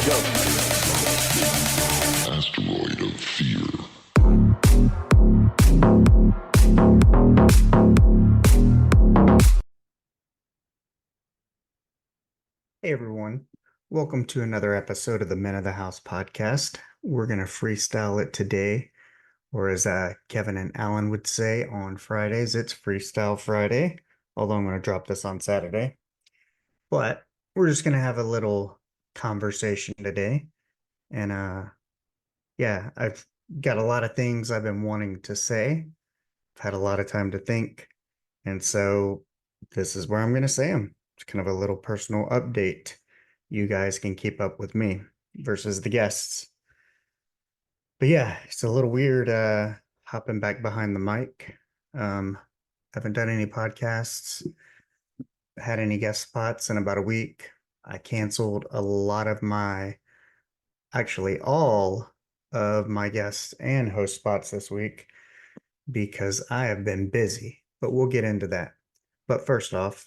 Asteroid of fear. Hey everyone, welcome to another episode of the Men of the House podcast. We're going to freestyle it today, or as Kevin and Alan would say on Fridays, it's Freestyle Friday, although I'm going to drop this on Saturday. But we're just going to have a little conversation today. And yeah, I've got a lot of things I've been wanting to say. I've had a lot of time to think. And so this is where I'm going to say them. It's kind of a little personal update. You guys can keep up with me versus the guests. But yeah, it's a little weird hopping back behind the mic. Um, haven't done any podcasts, had any guest spots in about a week. I canceled a lot of actually all of my guests and host spots this week because I have been busy, but we'll get into that. But first off,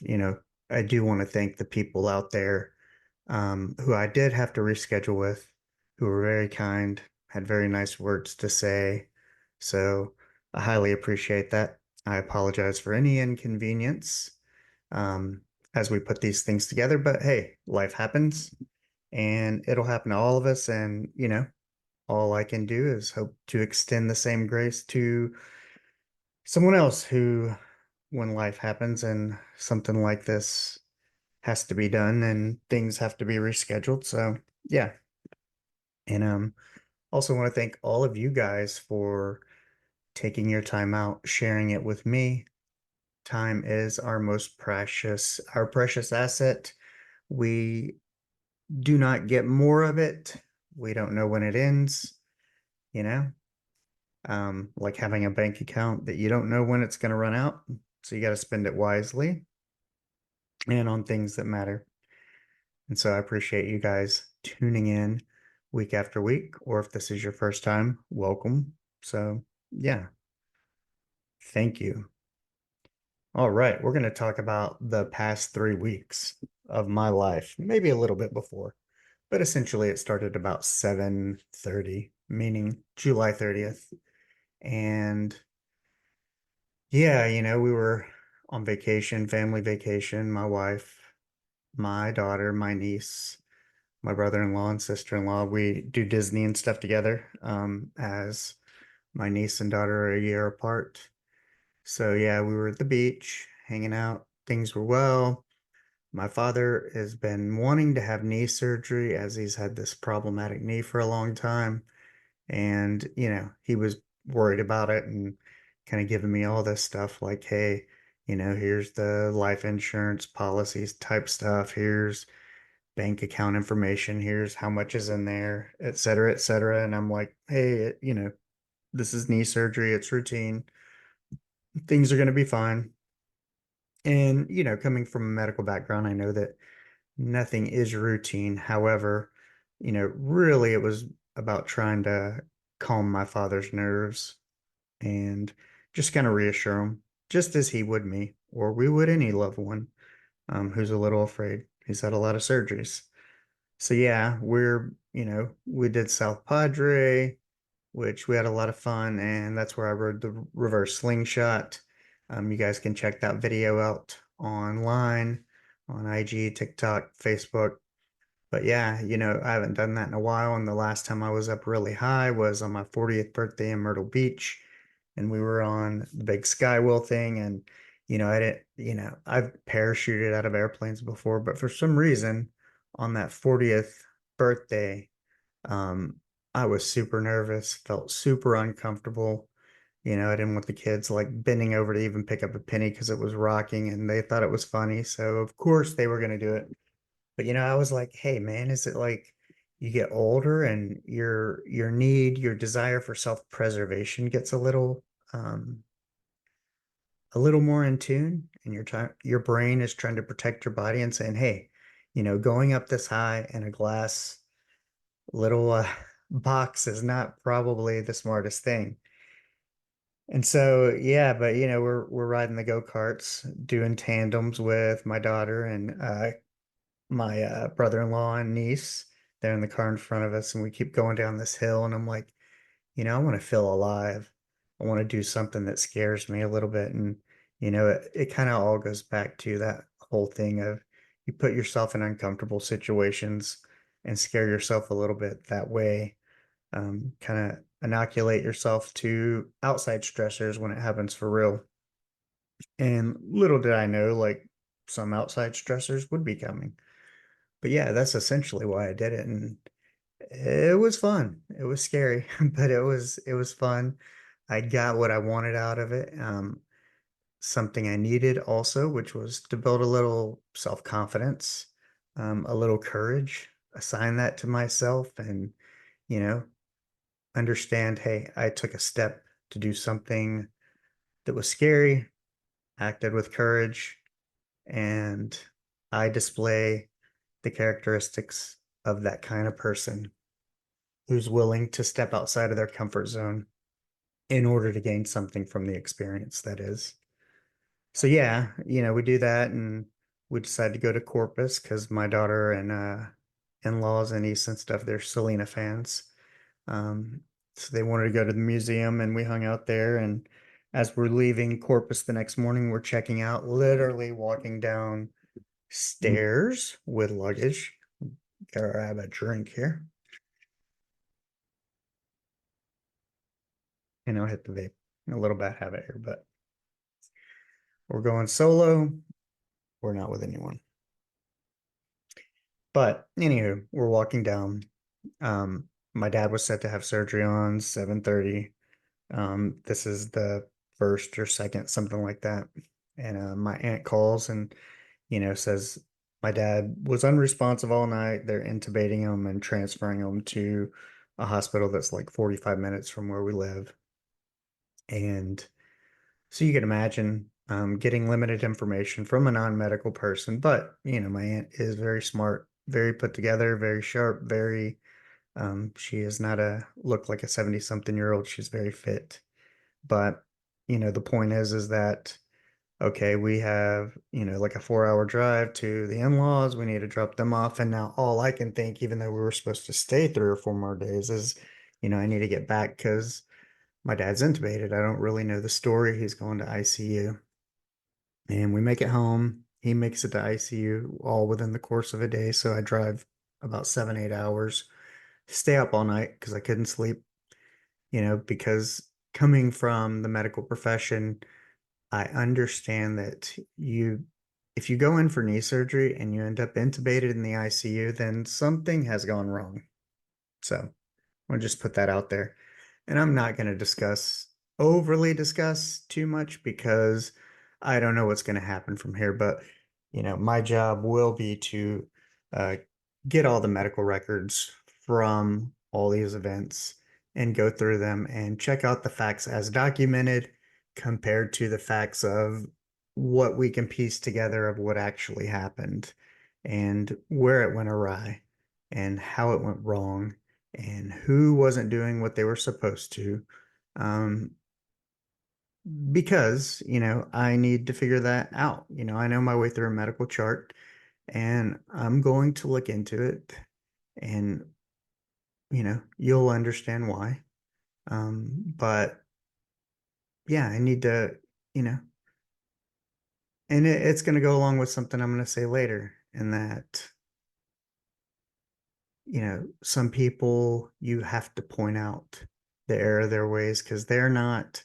I do want to thank the people out there who I did have to reschedule with, who were very kind, had very nice words to say. So I highly appreciate that. I apologize for any inconvenience um, as we put these things together, but hey, life happens and it'll happen to all of us. And, all I can do is hope to extend the same grace to someone else who, when life happens and something like this has to be done and things have to be rescheduled. So, yeah. And also want to thank all of you guys for taking your time out, sharing it with me. Time is our precious asset. We do not get more of it. We don't know when it ends, you know, like having a bank account that you don't know when it's going to run out. So you got to spend it wisely and on things that matter. And so I appreciate you guys tuning in week after week, or if this is your first time, welcome. So, yeah, thank you. All right, we're going to talk about the past 3 weeks of my life, maybe a little bit before, but essentially it started about 7:30, meaning July 30th. And yeah, we were on vacation, family vacation, my wife, my daughter, my niece, my brother-in-law and sister-in-law. We do Disney and stuff together, as my niece and daughter are a year apart. So yeah, we were at the beach hanging out. Things were well. My father has been wanting to have knee surgery as he's had this problematic knee for a long time. And, he was worried about it and kind of giving me all this stuff like, hey, here's the life insurance policies type stuff. Here's bank account information. Here's how much is in there, et cetera, et cetera. And I'm like, hey, this is knee surgery. It's routine. Things are going to be fine. And, coming from a medical background, I know that nothing is routine. However, really it was about trying to calm my father's nerves and just kind of reassure him, just as he would me, or we would any loved one who's a little afraid. He's had a lot of surgeries. So yeah, we did South Padre, which we had a lot of fun, and that's where I rode the reverse slingshot. You guys can check that video out online on IG, TikTok, Facebook. But yeah, I haven't done that in a while, and the last time I was up really high was on my 40th birthday in Myrtle Beach, and we were on the big skywheel thing, and I didn't, I've parachuted out of airplanes before, but for some reason on that 40th birthday, um, I was super nervous, felt super uncomfortable. I didn't want the kids like bending over to even pick up a penny because it was rocking and they thought it was funny. So of course they were going to do it. But I was like, hey man, is it like you get older and your desire for self-preservation gets um a little more in tune and your brain is trying to protect your body and saying, hey, going up this high in a glass little box is not probably the smartest thing. And so, yeah, but we're riding the go-karts, doing tandems with my daughter and my brother-in-law and niece. there in the car in front of us, and we keep going down this hill, and I'm like, I want to feel alive. I want to do something that scares me a little bit. And, it kind of all goes back to that whole thing of you put yourself in uncomfortable situations and scare yourself a little bit that way. Kind of inoculate yourself to outside stressors when it happens for real. And little did I know, like some outside stressors would be coming. But yeah, that's essentially why I did it. And it was fun. It was scary, but it was fun. I got what I wanted out of it. Something I needed also, which was to build a little self-confidence, a little courage, assign that to myself and, you know, understand, hey, I took a step to do something that was scary, acted with courage, and I display the characteristics of that kind of person who's willing to step outside of their comfort zone in order to gain something from the experience, that is. So yeah, we do that and we decide to go to Corpus because my daughter and in-laws and niece and stuff, they're Selena fans. Um, so they wanted to go to the museum and we hung out there. And as we're leaving Corpus the next morning, we're checking out, literally walking down stairs with luggage. Gotta grab a drink here. And I'll hit the vape. A little bad habit here, but we're going solo. We're not with anyone. But anywho, we're walking down. My dad was set to have surgery on 7:30. This is the first or second, something like that. And my aunt calls and, says my dad was unresponsive all night. They're intubating him and transferring him to a hospital that's like 45 minutes from where we live. And so you can imagine getting limited information from a non-medical person. But, my aunt is very smart, very put together, very sharp, very, she is not a look like a 70 something year old. She's very fit. But, the point is that, okay, we have, like a 4 hour drive to the in-laws. We need to drop them off. And now all I can think, even though we were supposed to stay 3 or 4 more days, is, I need to get back because my dad's intubated. I don't really know the story. He's going to ICU. And we make it home. He makes it to ICU all within the course of a day. So I drive about 7, 8 hours, stay up all night because I couldn't sleep, because coming from the medical profession, I understand that if you go in for knee surgery and you end up intubated in the ICU, then something has gone wrong. So I'll just put that out there. And I'm not going to overly discuss too much because I don't know what's going to happen from here. But, my job will be to uh, get all the medical records from all these events and go through them and check out the facts as documented compared to the facts of what we can piece together of what actually happened and where it went awry and how it went wrong and who wasn't doing what they were supposed to. Um, because, I need to figure that out. I know my way through a medical chart and I'm going to look into it and, you'll understand why. But yeah, I need to, you know, and it's going to go along with something I'm going to say later, in that, some people you have to point out the error of their ways because they're not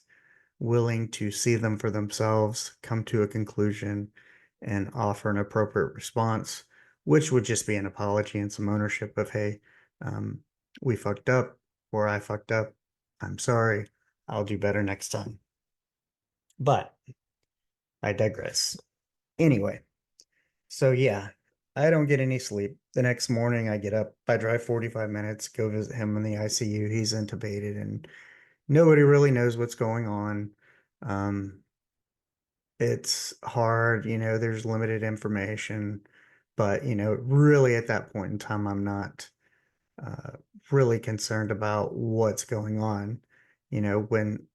willing to see them for themselves, come to a conclusion, and offer an appropriate response, which would just be an apology and some ownership of, hey, um, we fucked up, or I fucked up. I'm sorry. I'll do better next time. But I digress. Anyway, so yeah, I don't get any sleep. The next morning, I get up, I drive 45 minutes, go visit him in the ICU. He's intubated, and nobody really knows what's going on. Um, it's hard, there's limited information, but, really at that point in time, I'm not uh, really concerned about what's going on. When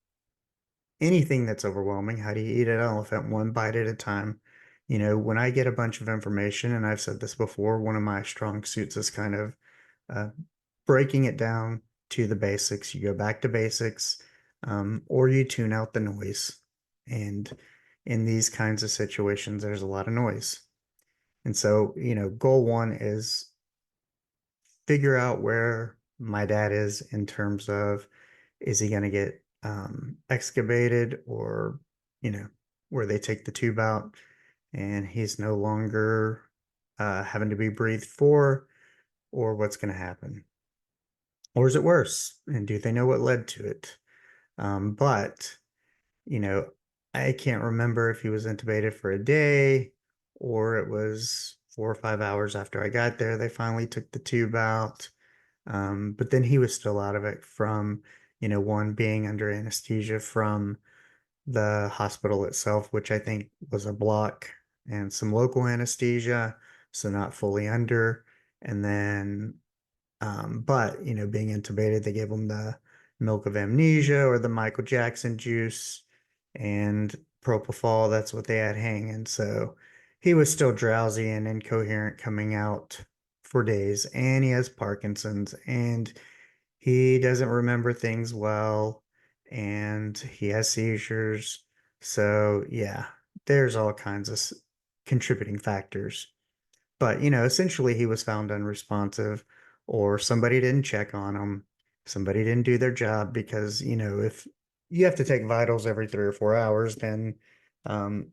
anything that's overwhelming, how do you eat an elephant one bite at a time? When I get a bunch of information, and I've said this before, one of my strong suits is kind of uh, breaking it down to the basics. You go back to basics, or you tune out the noise. And in these kinds of situations, there's a lot of noise. And so, goal one is figure out where my dad is in terms of, is he going to get extubated, or, where they take the tube out and he's no longer having to be breathed for, or what's going to happen. Or is it worse? And do they know what led to it? But, you know, I can't remember if he was intubated for a day or it was 4 or 5 hours after I got there. They finally took the tube out. But then he was still out of it from, one, being under anesthesia from the hospital itself, which I think was a block, and some local anesthesia, so not fully under. And then but being intubated, they gave him the milk of amnesia or the Michael Jackson juice and propofol. That's what they had hanging. So he was still drowsy and incoherent coming out for days. And he has Parkinson's and he doesn't remember things well and he has seizures. So yeah, there's all kinds of contributing factors. But, essentially he was found unresponsive, or somebody didn't check on him. Somebody didn't do their job because, if you have to take vitals every 3 or 4 hours, then, and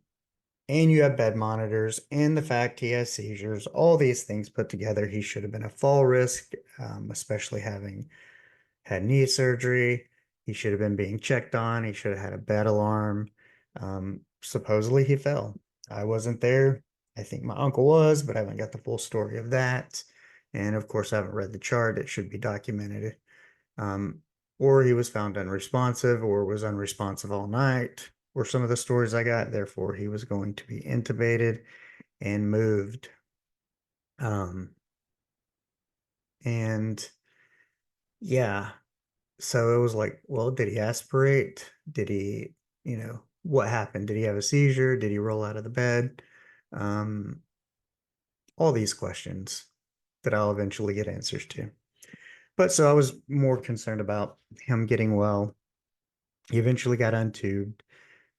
you have bed monitors and the fact he has seizures, all these things put together, he should have been a fall risk, especially having had knee surgery. He should have been being checked on. He should have had a bed alarm. Supposedly he fell. I wasn't there. I think my uncle was, but I haven't got the full story of that. And of course, I haven't read the chart. It should be documented. Um, or he was found unresponsive, or was unresponsive all night, or some of the stories I got. Therefore, he was going to be intubated and moved. Um, and yeah, so it was like, well, did he aspirate? Did he, what happened? Did he have a seizure? Did he roll out of the bed? Um, all these questions that I'll eventually get answers to. But so I was more concerned about him getting well. He eventually got untubed.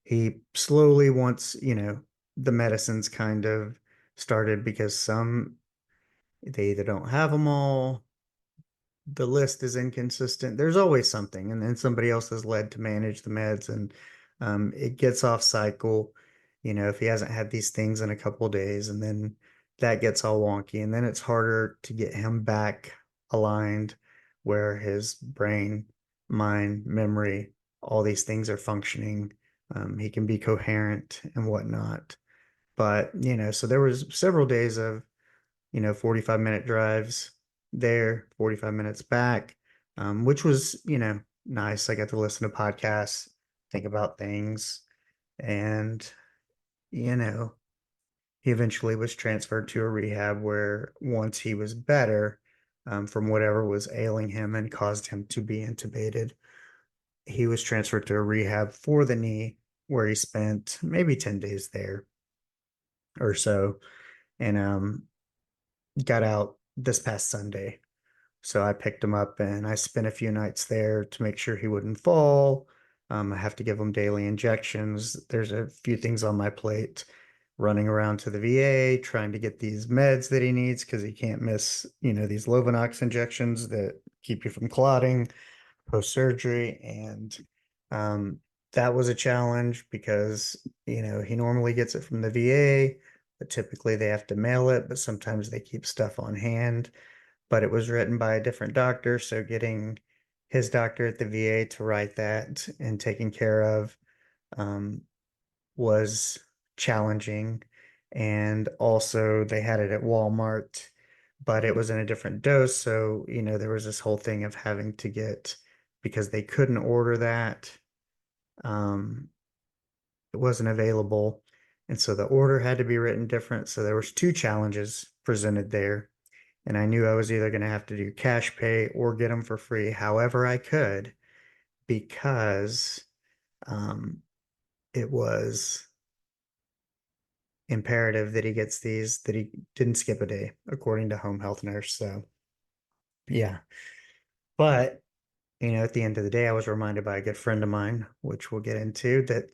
He slowly, once, the medicines kind of started, because some, they either don't have them all, the list is inconsistent. There's always something, and then somebody else is led to manage the meds, and it gets off cycle. If he hasn't had these things in a couple of days, and then that gets all wonky, and then it's harder to get him back aligned, where his brain, mind, memory, all these things are functioning. He can be coherent and whatnot. But so there was several days of 45-minute drives there, 45 minutes back, which was, nice. I got to listen to podcasts, think about things, and, you know, he eventually was transferred to a rehab where, once he was better, from whatever was ailing him and caused him to be intubated, he was transferred to a rehab for the knee, where he spent maybe 10 days there or so, and got out this past Sunday. So I picked him up and I spent a few nights there to make sure he wouldn't fall. I have to give him daily injections. There's a few things on my plate, running around to the VA, trying to get these meds that he needs because he can't miss, these Lovenox injections that keep you from clotting post-surgery. And um, that was a challenge because, he normally gets it from the VA, but typically they have to mail it, but sometimes they keep stuff on hand. But it was written by a different doctor, so getting his doctor at the VA to write that and taking care of um, was challenging. And also, they had it at Walmart, but it was in a different dose. So, there was this whole thing of having to get, because they couldn't order that, um, it wasn't available. And so the order had to be written different. So there was two challenges presented there. And I knew I was either going to have to do cash pay or get them for free, however I could, because um, it was imperative that he gets these, that he didn't skip a day, according to home health nurse. So Yeah. But, at the end of the day, I was reminded by a good friend of mine, which we'll get into, that,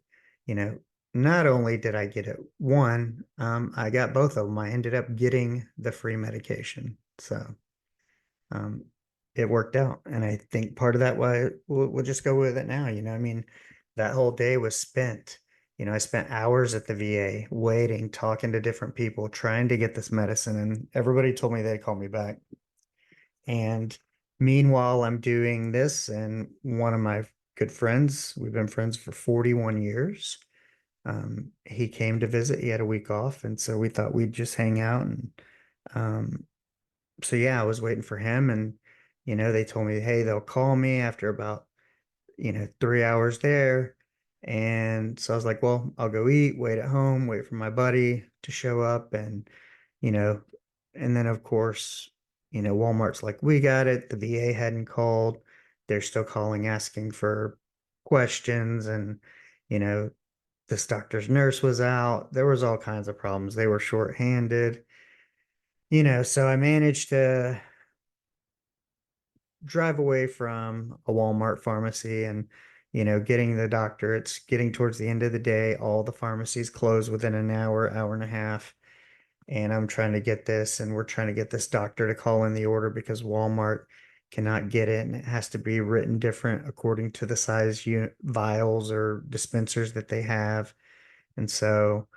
you know, not only did I get it one, I got both of them. I ended up getting the free medication. So, um, it worked out. And I think part of that why we'll just go with it now. I mean, that whole day was spent. I spent hours at the VA waiting, talking to different people, trying to get this medicine, and everybody told me they'd call me back. And meanwhile, I'm doing this, and one of my good friends, we've been friends for 41 years. He came to visit. He had a week off, and so we thought we'd just hang out. And um, so yeah, I was waiting for him, and they told me, hey, they'll call me after about 3 hours there. And so I was like, well, I'll go eat, wait at home, wait for my buddy to show up. You know, and then of course, Walmart's like, we got it. The VA hadn't called. They're still calling, asking for questions. And, you know, this doctor's nurse was out. There was all kinds of problems. They were shorthanded, so I managed to drive away from a Walmart pharmacy and getting the doctor. It's getting towards the end of the day. All the pharmacies close within an hour, hour and a half. And I'm trying to get this, and we're trying to get this doctor to call in the order because Walmart cannot get it, and it has to be written different according to the size vials or dispensers that they have. And so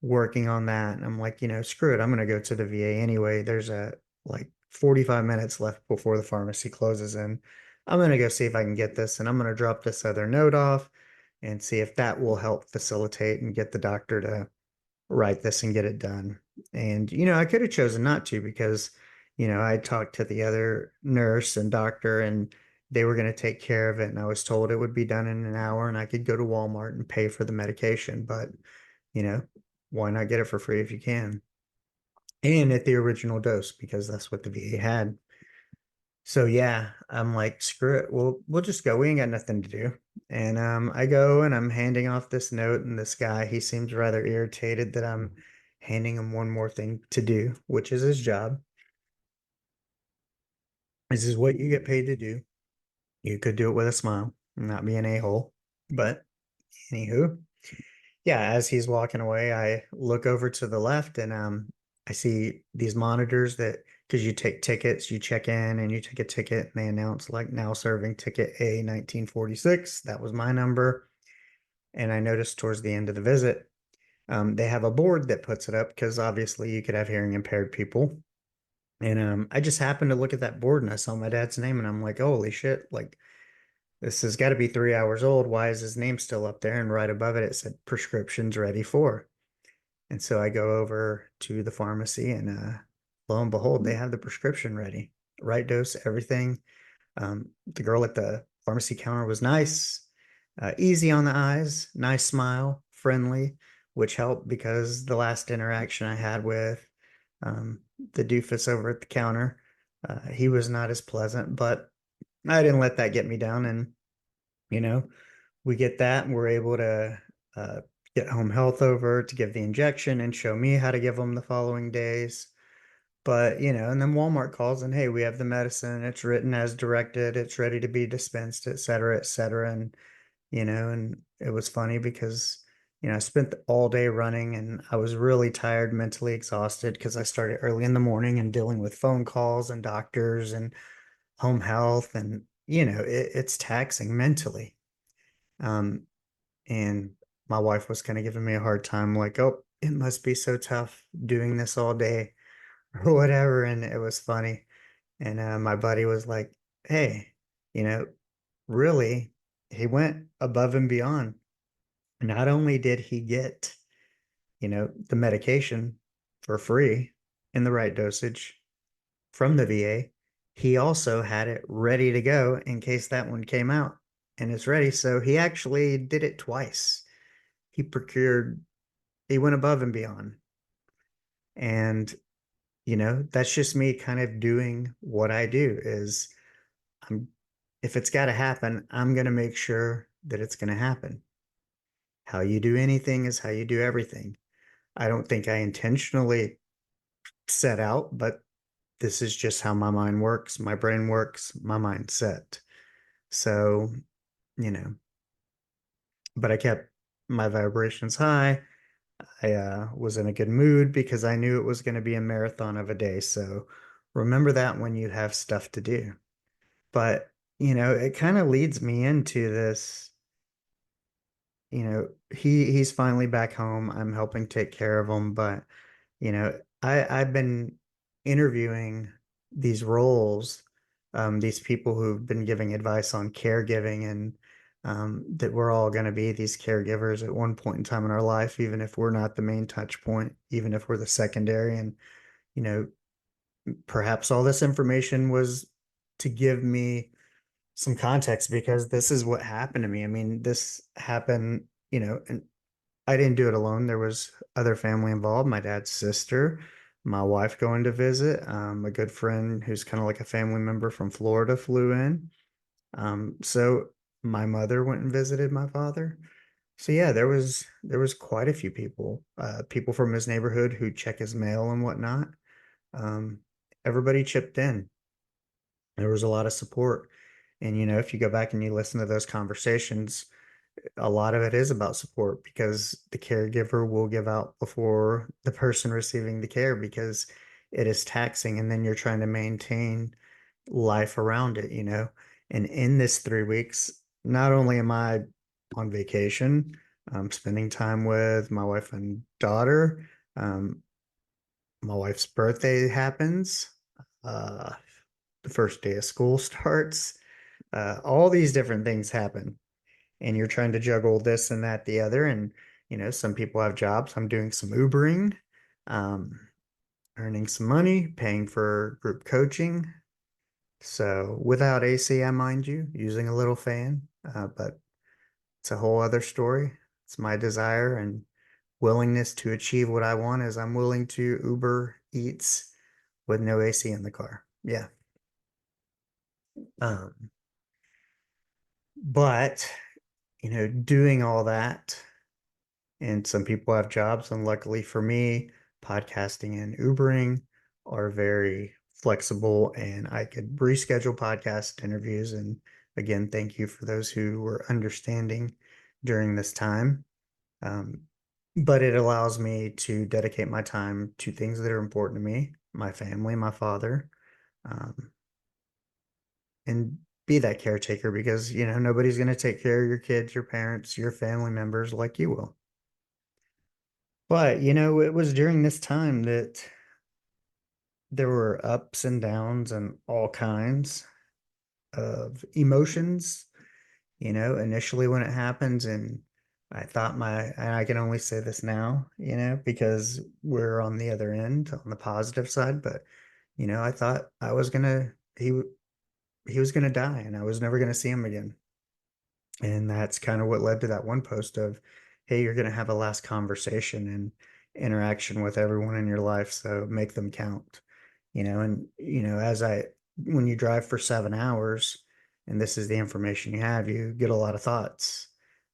working on that, and I'm like, screw it. I'm going to go to the VA anyway. There's like 45 minutes left before the pharmacy closes, and I'm going to go see if I can get this, and I'm going to drop this other note off and see if that will help facilitate and get the doctor to write this and get it done. And, I could have chosen not to because, I talked to the other nurse and doctor, and they were going to take care of it. And I was told it would be done in an hour and I could go to Walmart and pay for the medication. But, you know, why not get it for free if you can? And at the original dose because that's what the VA had. So yeah, I'm like, screw it. We'll just go. We ain't got nothing to do. And I go and I'm handing off this note, and this guy, he seems rather irritated that I'm handing him one more thing to do, which is his job. This is what you get paid to do. You could do it with a smile and not be an a-hole. But anywho, yeah, as he's walking away, I look over to the left, and I see these monitors that, because you take tickets, you check in and you take a ticket, and they announce like now serving ticket A 1946. That was my number. And I noticed towards the end of the visit, they have a board that puts it up because obviously you could have hearing impaired people. And I just happened to look at that board and I saw my dad's name, and I'm like, holy shit, like this has got to be 3 hours old. Why is his name still up there? And right above it, it said prescriptions ready for. And so I go over to the pharmacy, and lo and behold, they have the prescription ready. Right dose, everything. The girl at the pharmacy counter was nice, easy on the eyes, nice smile, friendly, which helped because the last interaction I had with um, the doofus over at the counter, he was not as pleasant, but I didn't let that get me down. And, you know, we get that, and we're able to uh, get home health over to give the injection and show me how to give them the following days. But, and then Walmart calls and, hey, we have the medicine. It's written as directed. It's ready to be dispensed, et cetera, et cetera. And it was funny because, I spent all day running, and I was really tired, mentally exhausted because I started early in the morning and dealing with phone calls and doctors and home health. And, it's taxing mentally. Um, and my wife was kind of giving me a hard time, like, oh, it must be so tough doing this all day or whatever. And it was funny. And my buddy was like, hey, you know, really, he went above and beyond. Not only did he get, the medication for free in the right dosage from the VA, he also had it ready to go in case that one came out, and it's ready. So he actually did it twice. He procured, he went above and beyond. And, that's just me kind of doing what I do is I'm, if it's got to happen, I'm going to make sure that it's going to happen. How you do anything is how you do everything. I don't think I intentionally set out, but this is just how my mind works, my brain works, my mindset. So, you know, but I kept my vibrations high. I was in a good mood because I knew it was going to be a marathon of a day. So remember that when you have stuff to do. But, it kind of leads me into this, he's finally back home. I'm helping take care of him, but I've been interviewing these roles, these people who've been giving advice on caregiving and that we're all going to be these caregivers at one point in time in our life, even if we're not the main touch point, even if we're the secondary. And, you know, perhaps all this information was to give me some context because this is what happened to me. I mean, this happened, and I didn't do it alone. There was other family involved. My dad's sister, my wife going to visit, a good friend who's kind of like a family member from Florida flew in. So my mother went and visited my father. So yeah, there was quite a few people, people from his neighborhood who check his mail and whatnot. Um, Everybody chipped in. There was a lot of support. And if you go back and you listen to those conversations, a lot of it is about support because the caregiver will give out before the person receiving the care because it is taxing and then you're trying to maintain life around it. And in this 3 weeks, not only am I on vacation, spending time with my wife and daughter, um, my wife's birthday happens, uh, the first day of school starts, all these different things happen and you're trying to juggle this and that, the other. And, some people have jobs. I'm doing some Ubering, um, earning some money, paying for group coaching. So without AC, I mind you, using a little fan, but it's a whole other story. It's my desire and willingness to achieve what I want is I'm willing to Uber Eats with no AC in the car. Yeah. Um, but, doing all that, and some people have jobs. And luckily for me, podcasting and Ubering are very flexible and I could reschedule podcast interviews. And again, thank you for those who were understanding during this time. Um, but it allows me to dedicate my time to things that are important to me, my family, my father, um, and be that caretaker because, nobody's going to take care of your kids, your parents, your family members like you will. But, it was during this time that there were ups and downs and all kinds of emotions, initially when it happens. And and I can only say this now, because we're on the other end, on the positive side. But, I thought he was gonna die and I was never gonna see him again. And that's kind of what led to that one post of, hey, you're going to have a last conversation and interaction with everyone in your life. So make them count, and, when you drive for 7 hours and this is the information you have, you get a lot of thoughts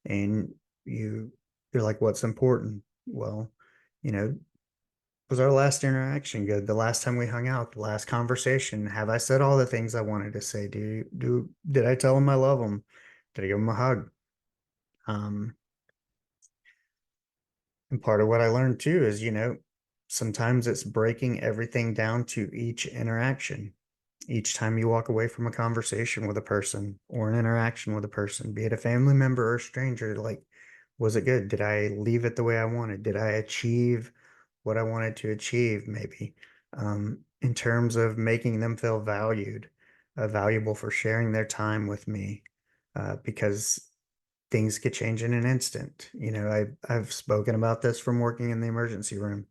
and you, you're like, what's important? Well, you know, was our last interaction good? The last time we hung out, the last conversation, have I said all the things I wanted to say? Did I tell him I love him? Did I give him a hug? Um, and part of what I learned too is, sometimes it's breaking everything down to each interaction. Each time you walk away from a conversation with a person or an interaction with a person, be it a family member or a stranger, like, was it good? Did I leave it the way I wanted? Did I achieve what I wanted to achieve? Maybe, in terms of making them feel valued, valuable for sharing their time with me, because things could change in an instant. I've spoken about this from working in the emergency room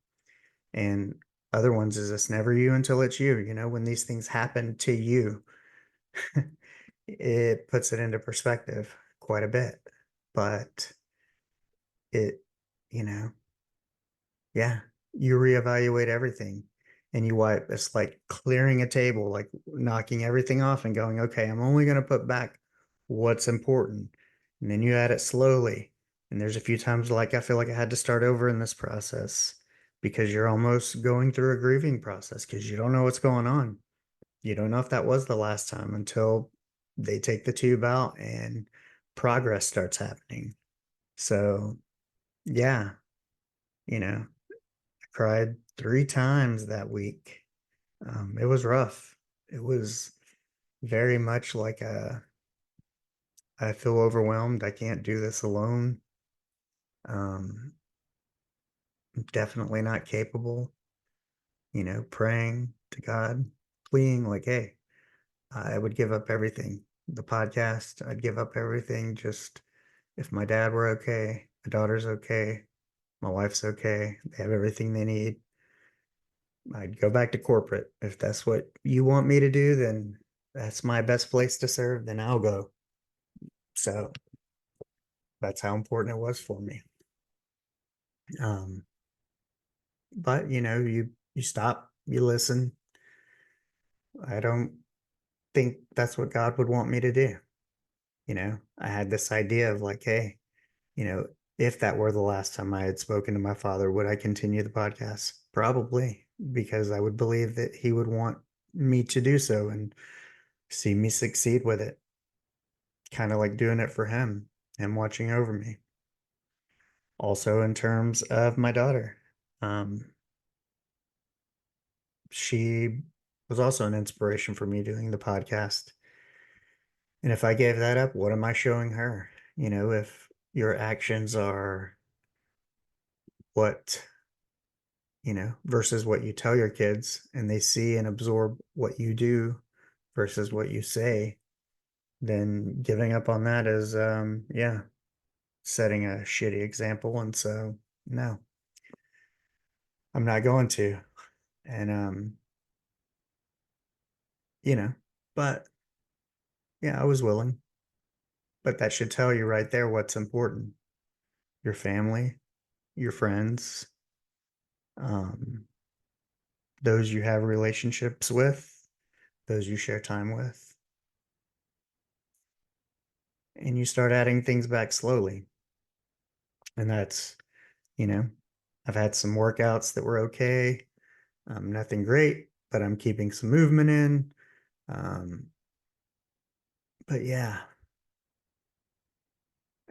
and other ones is it's never you until it's you. When these things happen to you, it puts it into perspective quite a bit. But it, you know, yeah, you reevaluate everything and you wipe. It's like clearing a table, like knocking everything off and going, okay, I'm only going to put back what's important. And then you add it slowly. And there's a few times like I feel like I had to start over in this process. because you're almost going through a grieving process because you don't know what's going on. You don't know if that was the last time until they take the tube out and progress starts happening. So, yeah, I cried 3 times that week. It was rough. It was very much like I feel overwhelmed. I can't do this alone. Um, I'm definitely not capable, praying to God, pleading like, hey, I would give up everything. The podcast, I'd give up everything just if my dad were okay, my daughter's okay, my wife's okay, they have everything they need. I'd go back to corporate. If that's what you want me to do, then that's my best place to serve, then I'll go. So that's how important it was for me. Um, but you stop, you listen. I don't think that's what God would want me to do. I had this idea of like, hey, you know, if that were the last time I had spoken to my father, would I continue the podcast? Probably, because I would believe that he would want me to do so and see me succeed with it, kind of like doing it for him and watching over me. Also, in terms of my daughter, um, she was also an inspiration for me doing the podcast. And if I gave that up, what am I showing her? If your actions are what versus what you tell your kids and they see and absorb what you do versus what you say, then giving up on that is, yeah, setting a shitty example. And so, no, I'm not going to. And, you know, but yeah, I was willing. But that should tell you right there what's important: your family, your friends, um, those you have relationships with, those you share time with. And you start adding things back slowly. And that's, you know, I've had some workouts that were okay. Nothing great, but I'm keeping some movement in. Um, but yeah,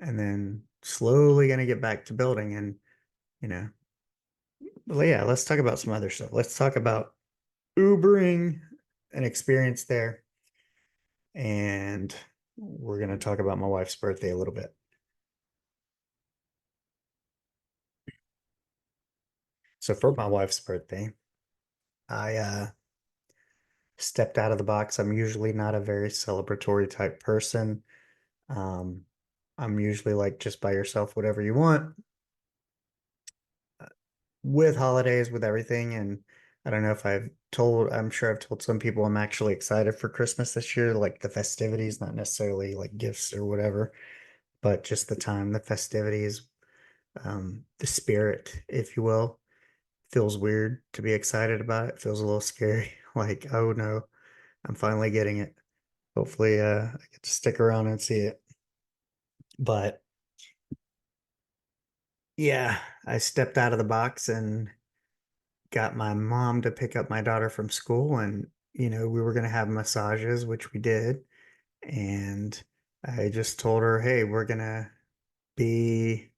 and then slowly going to get back to building. And, you know, well, yeah, let's talk about some other stuff. Let's talk about Ubering, an experience there. And we're going to talk about my wife's birthday a little bit. So for my wife's birthday, I stepped out of the box. I'm usually not a very celebratory type person. Um, I'm usually like just buy yourself whatever you want with holidays, with everything. And I don't know if I'm sure I've told some people I'm actually excited for Christmas this year, like the festivities, not necessarily like gifts or whatever, but just the time, the festivities, the spirit, if you will. Feels weird to be excited about it. Feels a little scary. Like, oh no, I'm finally getting it. Hopefully, I get to stick around and see it. But yeah, I stepped out of the box and got my mom to pick up my daughter from school. And, we were going to have massages, which we did. And I just told her, hey, be,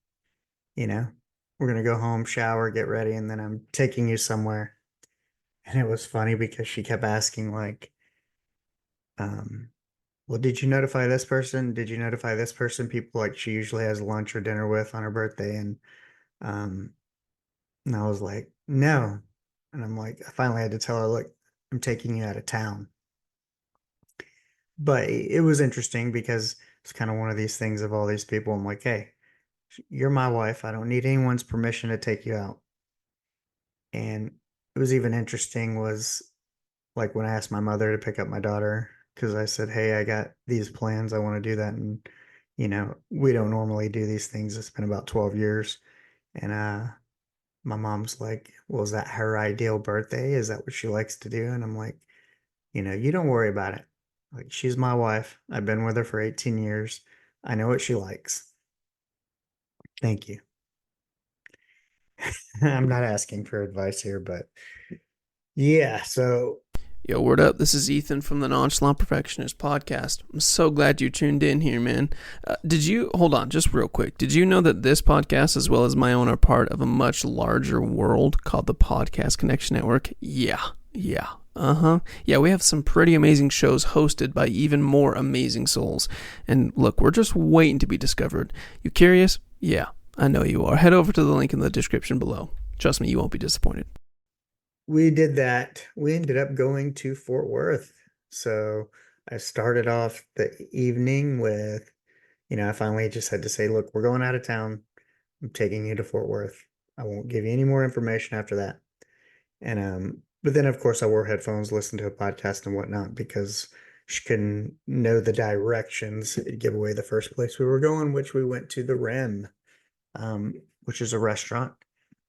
you know, we're going to go home, shower, get ready, and then I'm taking you somewhere. And it was funny because she kept asking, like, um, well, did you notify this person? Did you notify this person? People like she usually has lunch or dinner with on her birthday. Um, and I was like, no. And I'm like, I finally had to tell her, look, I'm taking you out of town. But it was interesting because it's kind of one of these things of all these people. I'm like, hey, you're my wife. I don't need anyone's permission to take you out. And it was even interesting was like when I asked my mother to pick up my daughter, because I said, hey, I got these plans. I want to do that. And, we don't normally do these things. It's been about 12 years. And my mom's like, well, is that her ideal birthday? Is that what she likes to do? And I'm like, you don't worry about it. Like, she's my wife. I've been with her for 18 years. I know what she likes. Thank you. I'm not asking for advice here, but yeah, so Yo, word up. This is Ethan from the Nonchalant Perfectionist podcast. I'm so glad you tuned in here, man. Did you, hold on, just real quick. Did you know that this podcast, as well as my own, are part of a much larger world called the Podcast Connection Network? Yeah. Yeah, we have some pretty amazing shows hosted by even more amazing souls. And look, we're just waiting to be discovered. You curious? Yeah, I know you are. Head over to the link in the description below. Trust me, you won't be disappointed. we did that. We ended up going to Fort Worth. So I started off the evening with, I finally just had to say, look, we're going out of town. I'm taking you to Fort Worth. I won't give you any more information after that. But then of course I wore headphones, listened to a podcast and whatnot because she couldn't know the directions. It'd give away the first place we were going, which we went to the Rim, which is a restaurant,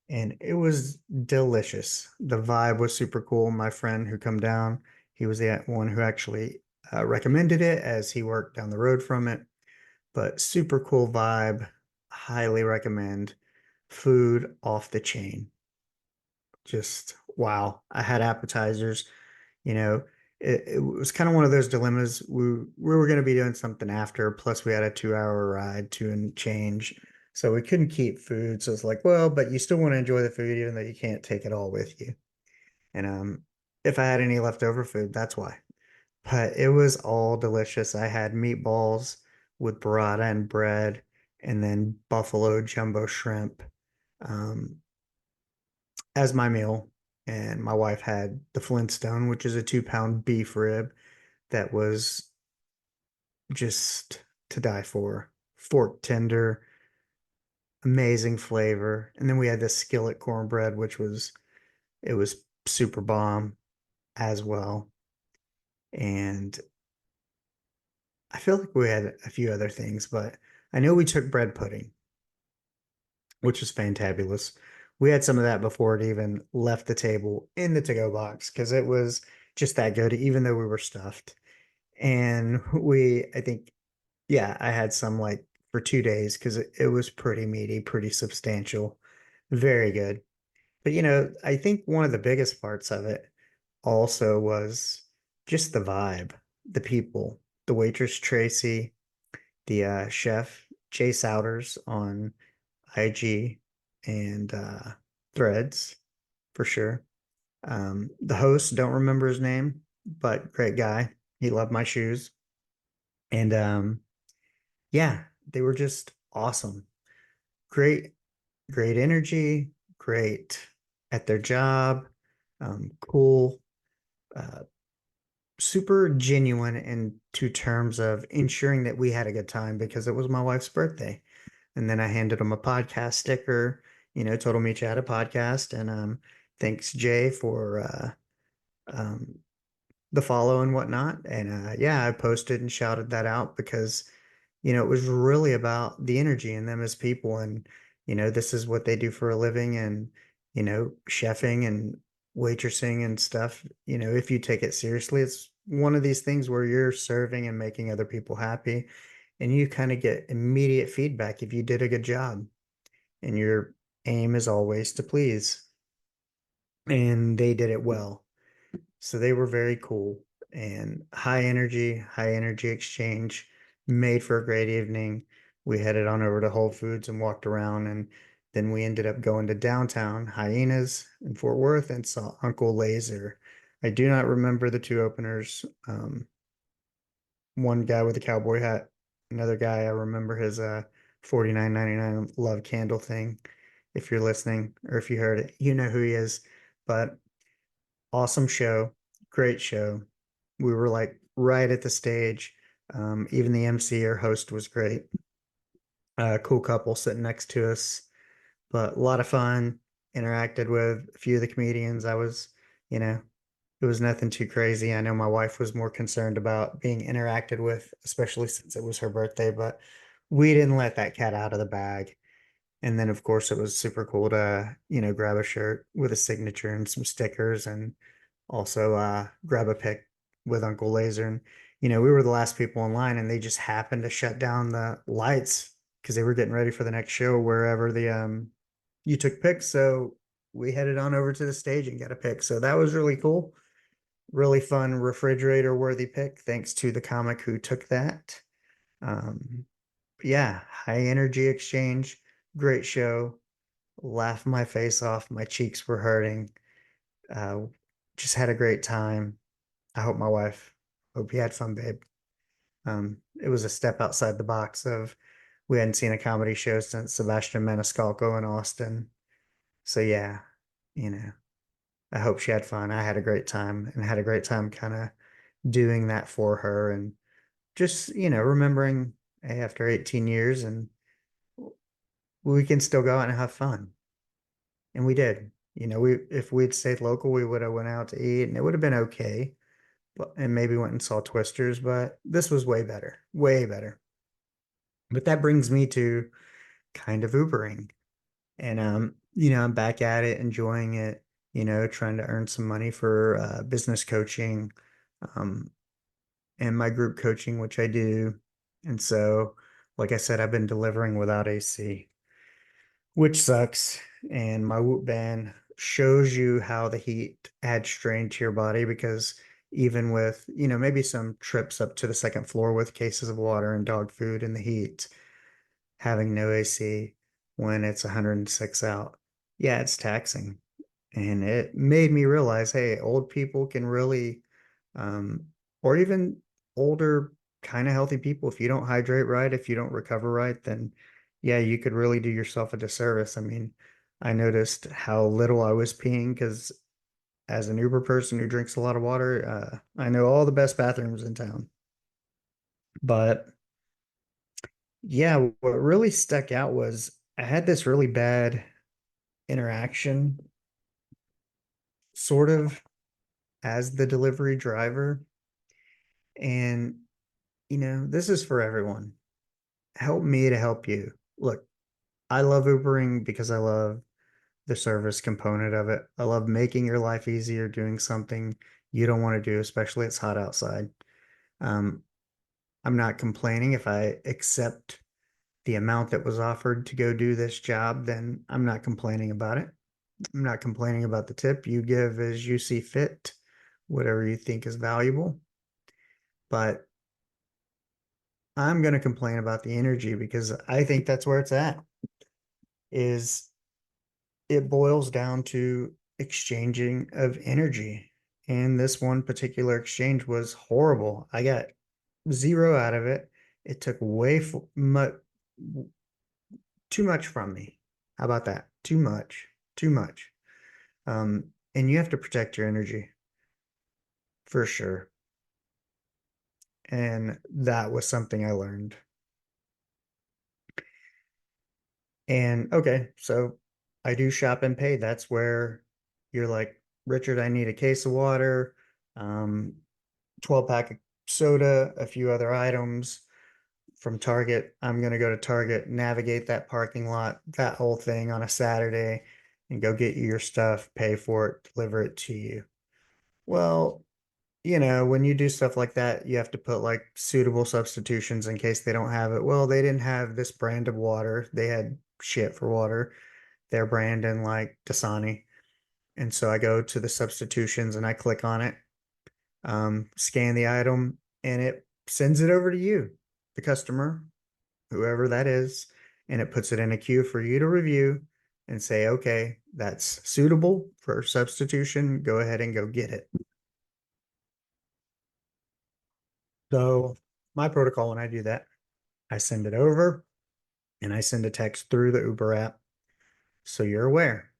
and it was delicious. The vibe was super cool. My friend who come down, he was the one who actually recommended it as he worked down the road from it. But super cool vibe. Highly recommend. Food off the chain. Just wow. I had appetizers, you know, it was kind of one of those dilemmas. We were going to be doing something after, plus we had a 2 hour ride to and change. So we couldn't keep food. So it's like, well, but you still want to enjoy the food, even though you can't take it all with you. And if I had any leftover food, that's why. But it was all delicious. I had meatballs with burrata and bread, and then buffalo jumbo shrimp. Um, as my meal. And my wife had the Flintstone, which is a 2 pound beef rib that was just to die for. Fork tender, amazing flavor. And then we had this skillet cornbread, it was super bomb as well. And I feel like we had a few other things, but I know we took bread pudding, which is fantabulous. We had some of that before it even left the table in the to-go box because it was just that good, even though we were stuffed. And I think, yeah, I had some like for 2 days because it was pretty meaty, pretty substantial, very good. But I think one of the biggest parts of it also was just the vibe, the people, the waitress Tracy, the chef Jay Souders on IG and Threads for sure. The host, don't remember his name, but great guy. He loved my shoes. And yeah, they were just awesome. Great, great energy, great at their job, cool, uh, super genuine in two terms of ensuring that we had a good time because it was my wife's birthday. And then I handed him a podcast sticker, told him each had a podcast. And thanks, Jay, for um, the follow and whatnot. And yeah, I posted and shouted that out because, it was really about the energy in them as people. And, this is what they do for a living. And, chefing and waitressing and stuff, if you take it seriously, it's one of these things where you're serving and making other people happy. And you kind of get immediate feedback if you did a good job. And your aim is always to please. And they did it well. So they were very cool and high energy exchange, made for a great evening. We headed on over to Whole Foods and walked around, and then we ended up going to downtown Hyenas in Fort Worth and saw Uncle Laser. I do not remember the two openers. One guy with a cowboy hat, another guy, I remember his 49.99 love candle thing. If you're listening or if you heard it, you know who he is. But awesome show, great show. We were like right at the stage. Even the MC or host was great. Cool couple sitting next to us, but a lot of fun. Interacted with a few of the comedians. You know, it was nothing too crazy. I know my wife was more concerned about being interacted with, especially since it was her birthday, but we didn't let that cat out of the bag. And then, of course, it was super cool to, grab a shirt with a signature and some stickers and also grab a pic with Uncle Laser. And, we were the last people in line and they just happened to shut down the lights because they were getting ready for the next show wherever the you took pics, so we headed on over to the stage and got a pic. So that was really cool. Really fun refrigerator worthy pic, thanks to the comic who took that. Um, yeah, high energy exchange, great show. Laughed my face off. My cheeks were hurting. Uh, just had a great time. I hope my wife, hope you had fun, babe. It was a step outside the box of we hadn't seen a comedy show since Sebastian Maniscalco in Austin. So yeah, you know, I hope she had fun. I had a great time and had a great time kind of doing that for her and just, remembering, hey, after 18 years and we can still go out and have fun. And we did. We if we'd stayed local, we would have went out to eat and it would have been okay. But and maybe went and saw Twisters, but this was way better. Way better. But that brings me to kind of Ubering. And I'm back at it, enjoying it, trying to earn some money for business coaching, um, and my group coaching, which I do. And so, like I said, I've been delivering without AC, which sucks. And my Whoop band shows you how the heat adds strain to your body because even with, maybe some trips up to the second floor with cases of water and dog food in the heat, having no AC when it's 106 out, yeah, it's taxing. And it made me realize, hey, old people can really, um, or even older, kind of healthy people, if you don't hydrate right, if you don't recover right, then yeah, you could really do yourself a disservice. I mean, I noticed how little I was peeing because as an Uber person who drinks a lot of water, I know all the best bathrooms in town. But yeah, what really stuck out was I had this really bad interaction, sort of, as the delivery driver. And, this is for everyone. Help me to help you. Look, I love Ubering because I love the service component of it. I love making your life easier doing something you don't want to do, especially it's hot outside. Um, I'm not complaining if I accept the amount that was offered to go do this job, then I'm not complaining about it. I'm not complaining about the tip. You give as you see fit, whatever you think is valuable. But I'm going to complain about the energy because I think that's where it's at. Is it boils down to exchanging of energy. And this one particular exchange was horrible. I got zero out of it. It took much, too much from me. How about that? Too much, too much. And you have to protect your energy for sure. And that was something I learned. And okay, so I do shop and pay. That's where you're like, Richard, I need a case of water, 12 pack of soda, a few other items from Target. I'm going to go to Target, navigate that parking lot, that whole thing on a Saturday, and go get you your stuff, pay for it, deliver it to you. Well, when you do stuff like that, you have to put like suitable substitutions in case they don't have it. Well, they didn't have this brand of water. They had shit for water, their brand and like Dasani. And so I go to the substitutions and I click on it, scan the item, and it sends it over to you, the customer, whoever that is, and it puts it in a queue for you to review and say, okay, that's suitable for substitution. Go ahead and go get it. So my protocol when I do that, I send it over and I send a text through the Uber app. So you're aware.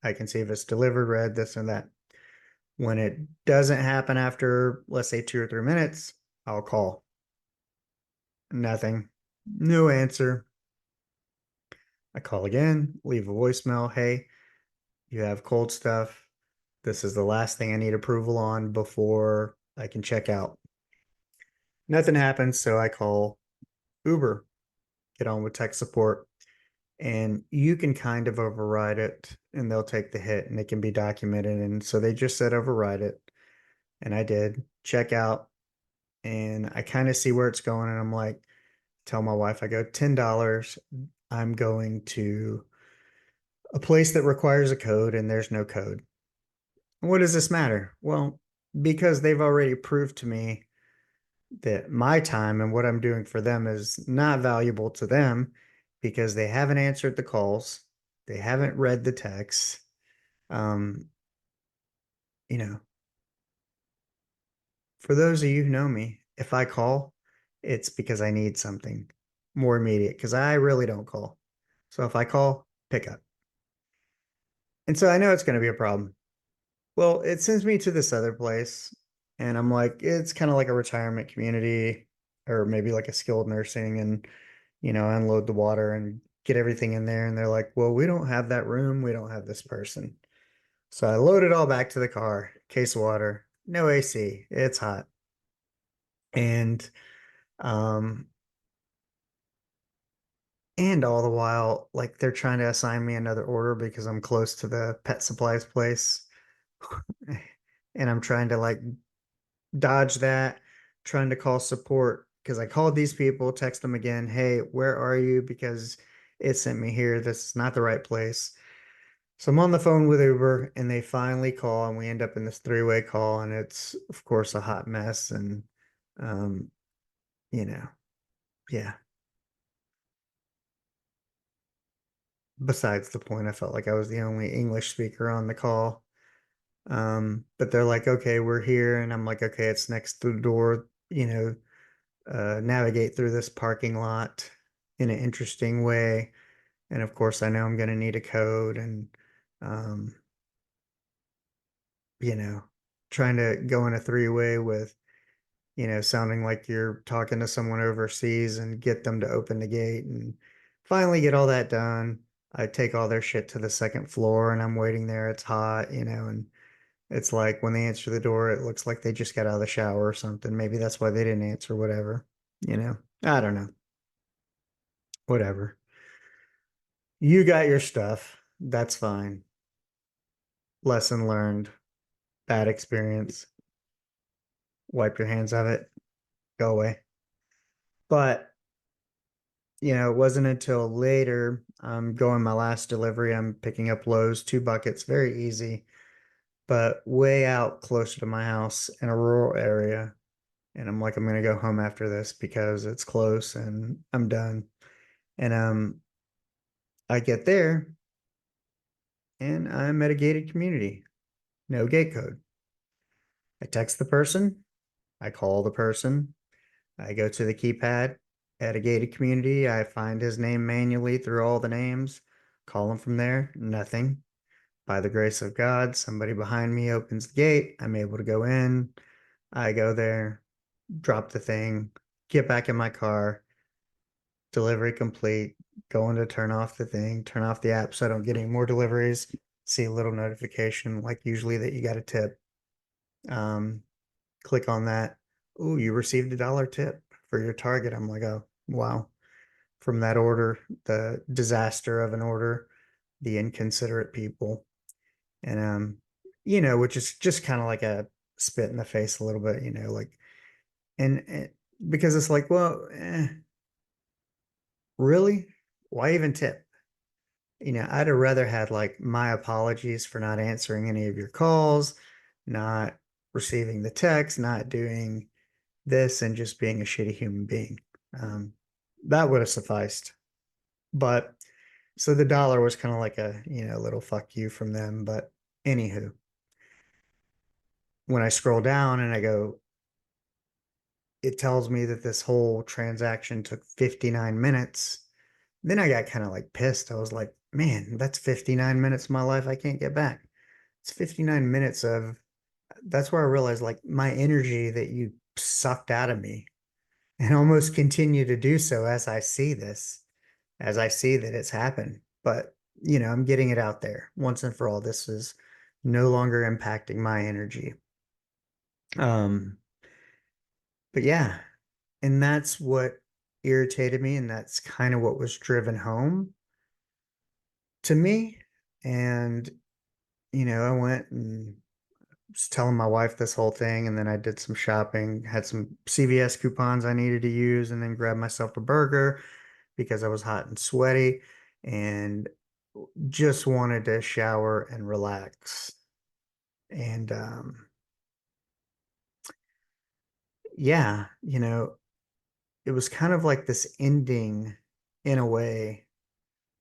I can see if it's delivered, read, this and that. When it doesn't happen after, let's say 2 or 3 minutes, I'll call. Nothing. No answer. I call again, leave a voicemail. Hey, you have cold stuff. This is the last thing I need approval on before I can check out. Nothing happens, so I call Uber, get on with tech support, and you can kind of override it and they'll take the hit and it can be documented. And so they just said override it. And I did check out and I kind of see where it's going. And I'm like, tell my wife, I go $10. I'm going to a place that requires a code and there's no code. What does this matter? Well, because they've already proved to me that my time and what I'm doing for them is not valuable to them because they haven't answered the calls, they haven't read the texts. Um, you know, for those of you who know me, if I call, it's because I need something more immediate because I really don't call. So if I call, pick up. And so I know it's going to be a problem. Well, it sends me to this other place, and I'm like, it's kind of like a retirement community or maybe like a skilled nursing, and unload the water and get everything in there. And they're like, well, we don't have that room. We don't have this person. So I load it all back to the car, case of water, no AC. It's hot. And um and all the while, like they're trying to assign me another order because I'm close to the pet supplies place. And I'm trying to like dodge that, trying to call support because I called these people, text them again, hey, where are you? Because it sent me here. This is not the right place. So I'm on the phone with Uber and they finally call and we end up in this three-way call and it's of course a hot mess and um, you know, yeah. Besides the point, I felt like I was the only English speaker on the call. But they're like, okay, we're here. And I'm like, okay, it's next to the door, navigate through this parking lot in an interesting way. And of course, I know I'm going to need a code and, um, you know, trying to go in a three-way with, sounding like you're talking to someone overseas and get them to open the gate and finally get all that done. I take all their shit to the second floor and I'm waiting there. It's hot, and it's like when they answer the door, it looks like they just got out of the shower or something. Maybe that's why they didn't answer, whatever, I don't know, whatever. You got your stuff. That's fine. Lesson learned, bad experience. Wipe your hands of it, go away. But, it wasn't until later, I'm going my last delivery. I'm picking up lows, 2 buckets, very easy, but way out closer to my house in a rural area. And I'm like, I'm gonna go home after this because it's close and I'm done. And I get there and I'm at a gated community, no gate code. I text the person, I call the person, I go to the keypad at a gated community. I find his name manually through all the names, call him from there, nothing. By the grace of God, somebody behind me opens the gate. I'm able to go in. I go there, drop the thing, get back in my car, delivery complete, going to turn off the thing, turn off the app so I don't get any more deliveries. See a little notification, like usually that you got a tip. Um, Click on that. Oh, you received a $1 tip for your target. I'm like, oh, wow. From that order, the disaster of an order, the inconsiderate people. And which is just kind of like a spit in the face a little bit, like and because it's like, well, really? Why even tip? I'd have rather had like my apologies for not answering any of your calls, not receiving the text, not doing this, and just being a shitty human being. Um, that would have sufficed. But so the dollar was kind of like a, little fuck you from them. But anywho, when I scroll down and I go, it tells me that this whole transaction took 59 minutes. Then I got kind of like pissed. I was like, man, that's 59 minutes of my life I can't get back. It's 59 minutes of, that's where I realized like my energy that you sucked out of me and almost continue to do so as I see this, as I see that it's happened. But, I'm getting it out there once and for all. This is no longer impacting my energy. Um, but yeah, and that's what irritated me, and that's kind of what was driven home to me. And, I went and was telling my wife this whole thing, and then I did some shopping, had some CVS coupons I needed to use, and then grabbed myself a burger because I was hot and sweaty. And just wanted to shower and relax. And yeah, it was kind of like this ending in a way,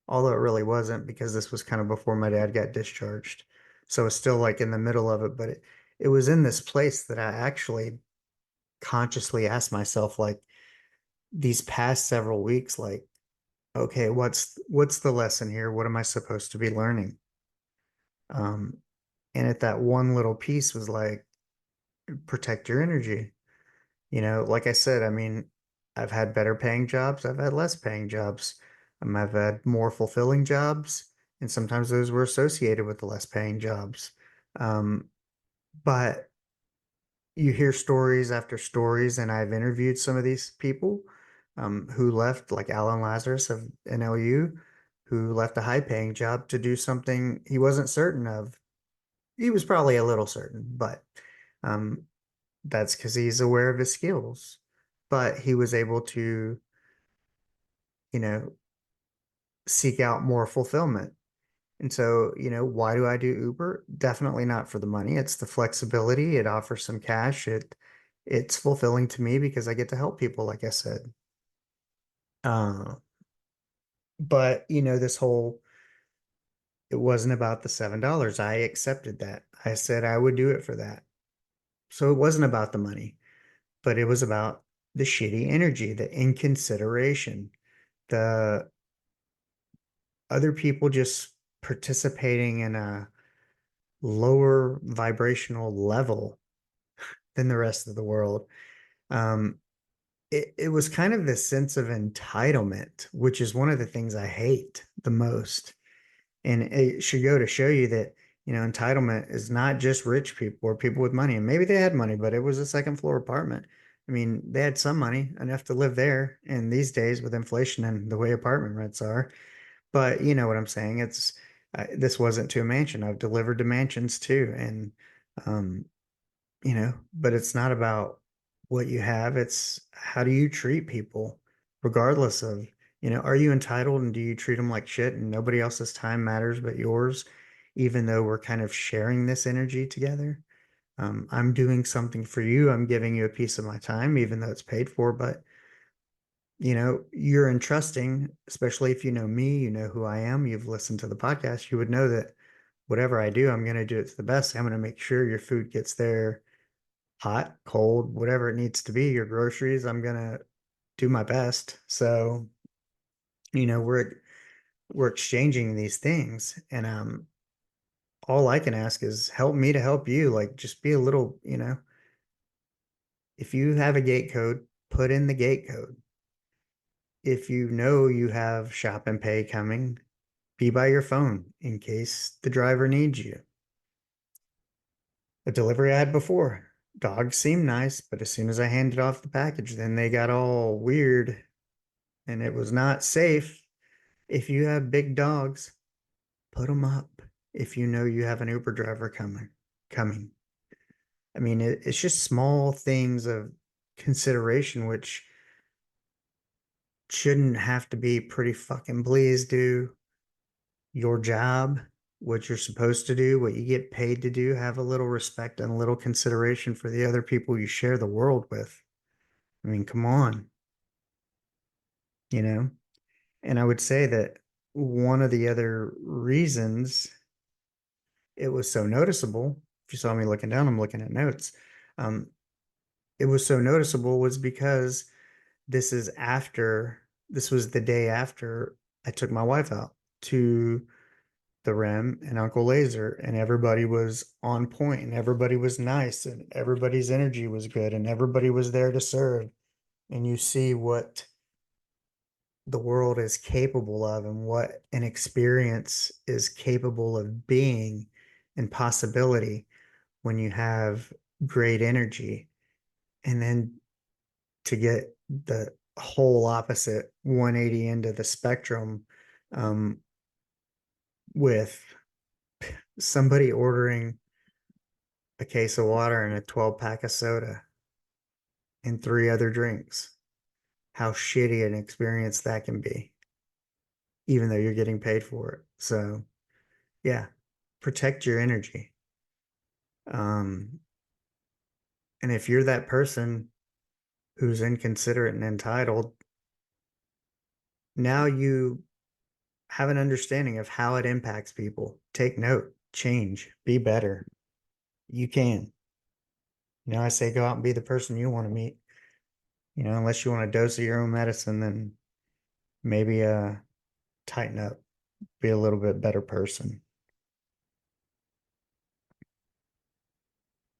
although it really wasn't because this was kind of before my dad got discharged. So it's still like in the middle of it, but it was in this place that I actually consciously asked myself, like, these past several weeks, like, okay, what's the lesson here? What am I supposed to be learning? Um, and at that one little piece was like, protect your energy. Like I said, I mean, I've had better paying jobs, I've had less paying jobs. I've had more fulfilling jobs, and sometimes those were associated with the less paying jobs. Um, but you hear stories after stories, and I've interviewed some of these people who left, like Alan Lazarus of NLU, who left a high paying job to do something he wasn't certain of. He was probably a little certain, but um, that's because he's aware of his skills. But he was able to, you know, seek out more fulfillment. And so, why do I do Uber? Definitely not for the money. It's the flexibility. It offers some cash. It's fulfilling to me because I get to help people, like I said. Uh, but this whole it wasn't about the $7. I accepted that. I said I would do it for that. So it wasn't about the money, but it was about the shitty energy, the inconsideration, the other people just participating in a lower vibrational level than the rest of the world. Um, it was kind of this sense of entitlement, which is one of the things I hate the most. And it should go to show you that, entitlement is not just rich people or people with money. And maybe they had money, but it was a second floor apartment. I mean, they had some money, enough to live there. And these days, with inflation and the way apartment rents are, but you know what I'm saying? This wasn't to a mansion. I've delivered to mansions too, and um, but it's not about what you have. It's how do you treat people, regardless of, are you entitled and do you treat them like shit and nobody else's time matters but yours, even though we're kind of sharing this energy together. I'm doing something for you. I'm giving you a piece of my time, even though it's paid for, but you're entrusting, especially if you know me, you know who I am, you've listened to the podcast, you would know that whatever I do, I'm going to do it to the best. I'm going to make sure your food gets there hot, cold, whatever it needs to be, your groceries, I'm going to do my best. So, we're exchanging these things, and all I can ask is help me to help you. Like, just be a little, if you have a gate code, put in the gate code. If you know you have shop and pay coming, be by your phone in case the driver needs you. A delivery I had before. Dogs seemed nice, but as soon as I handed off the package, then they got all weird, and it was not safe. If you have big dogs, put them up if you know you have an Uber driver coming. I mean, it's just small things of consideration which shouldn't have to be pretty fucking please do your job, what you're supposed to do, what you get paid to do. Have a little respect and a little consideration for the other people you share the world with. I mean, come on, you know? And I would say that one of the other reasons it was so noticeable, if you saw me looking down, I'm looking at notes. Um, it was so noticeable was because this was the day after I took my wife out to the Rim and Uncle Laser, and everybody was on point, and everybody was nice, and everybody's energy was good, and everybody was there to serve. And you see what the world is capable of and what an experience is capable of being and possibility when you have great energy. And then to get the whole opposite 180 into the spectrum, um, with somebody ordering a case of water and a 12 pack of soda and three other drinks. How shitty an experience that can be. even though you're getting paid for it. So, yeah, protect your energy. Um, and if you're that person who's inconsiderate and entitled, now you have an understanding of how it impacts people. Take note, change, be better. You can. I say go out and be the person you want to meet. Unless you want a dose of your own medicine, then maybe tighten up, be a little bit better person.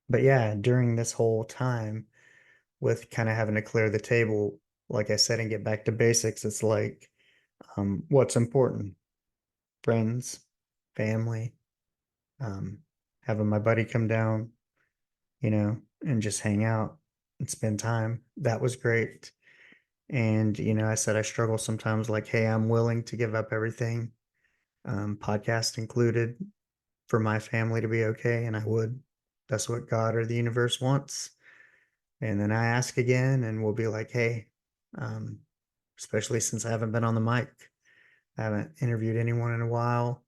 But yeah, during this whole time with kind of having to clear the table, like I said, and get back to basics, it's like what's important? Friends, family, um, having my buddy come down, and just hang out and spend time. That was great. And, I said I struggle sometimes, like, hey, I'm willing to give up everything, podcast included, for my family to be okay. And I would. That's what God or the universe wants. And then I ask again, and we'll be like, hey, um, especially since I haven't been on the mic, I haven't interviewed anyone in a while.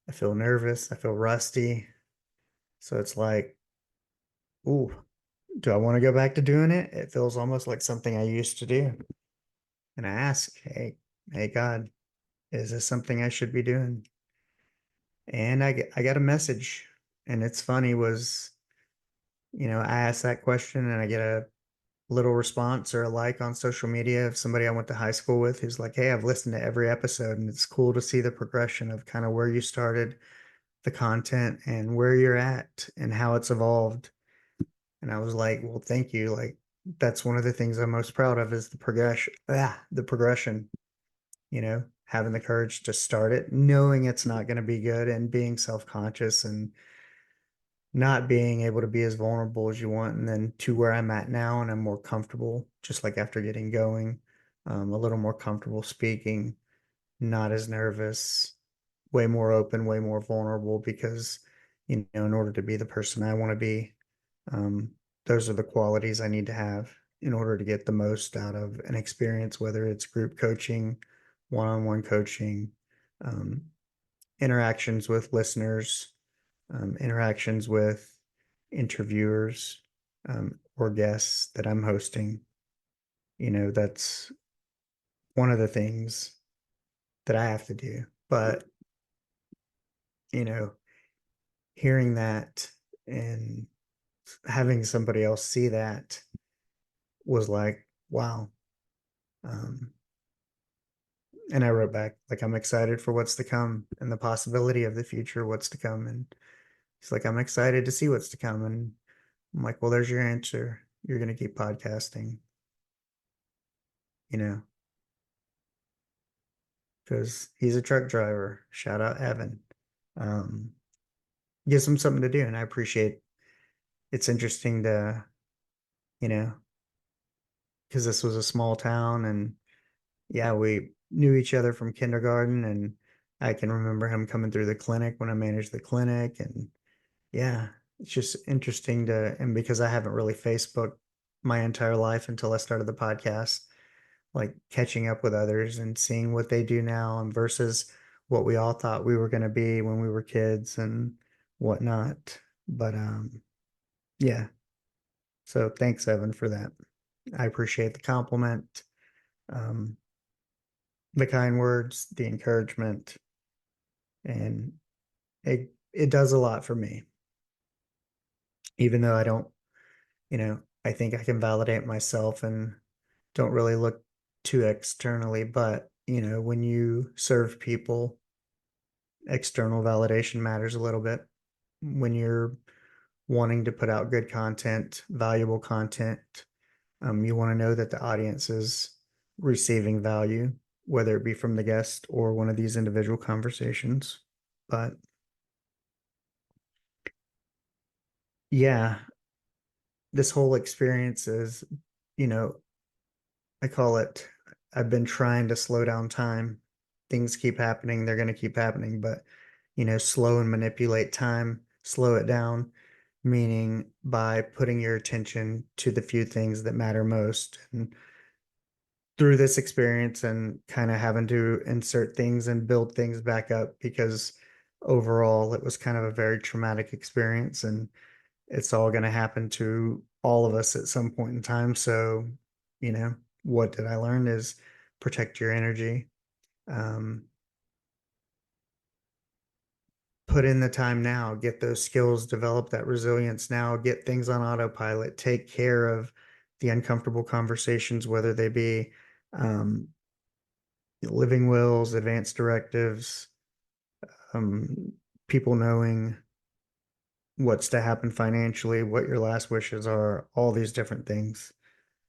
I feel nervous. I feel rusty. So it's like, ooh, do I want to go back to doing it? It feels almost like something I used to do. And I ask, hey, God, is this something I should be doing? And I got a message, and it's funny was, I asked that question and I get a little response or a like on social media of somebody I went to high school with who's like, hey, I've listened to every episode, and it's cool to see the progression of kind of where you started, the content, and where you're at and how it's evolved. And I was like, well, thank you. Like, that's one of the things I'm most proud of is the progression. The progression, having the courage to start it, knowing it's not going to be good, and being self-conscious and not being able to be as vulnerable as you want. And then to where I'm at now, and I'm more comfortable, just like after getting going, a little more comfortable speaking, not as nervous, way more open, way more vulnerable, because, in order to be the person I want to be, um, those are the qualities I need to have in order to get the most out of an experience, whether it's group coaching, one-on-one coaching, um, interactions with listeners, interactions with interviewers, or guests that I'm hosting. That's one of the things that I have to do. But, you know, hearing that and having somebody else see that was like, wow. Um, and I wrote back, like, I'm excited for what's to come and the possibility of the future, what's to come. And he's like, I'm excited to see what's to come. And I'm like, well, there's your answer. You're going to keep podcasting, you know, because he's a truck driver. Shout out Evan. Um, Gives him something to do. And I appreciate it's interesting to, you know, because this was a small town, and yeah, we knew each other from kindergarten, and I can remember him coming through the clinic when I managed the clinic. And yeah, it's just interesting and because I haven't really Facebooked my entire life until I started the podcast, like catching up with others and seeing what they do now and versus what we all thought we were going to be when we were kids and whatnot. But yeah. So thanks, Evan, for that. I appreciate the compliment, um, the kind words, the encouragement, and it does a lot for me. Even though I don't, I think I can validate myself and don't really look too externally, but when you serve people, external validation matters a little bit. When you're wanting to put out good content, valuable content, you want to know that the audience is receiving value, whether it be from the guest or one of these individual conversations. But yeah, this whole experience is, you know, I call it, I've been trying to slow down time. Things keep happening, they're going to keep happening, but, slow and manipulate time, slow it down, meaning by putting your attention to the few things that matter most. And through this experience and kind of having to insert things and build things back up because overall it was kind of a very traumatic experience and it's all going to happen to all of us at some point in time. So, you know, what did I learn is protect your energy. Um, put in the time now, get those skills, develop that resilience now, get things on autopilot, take care of the uncomfortable conversations, whether they be um, living wills, advance directives, um, people knowing what's to happen financially, what your last wishes are, all these different things.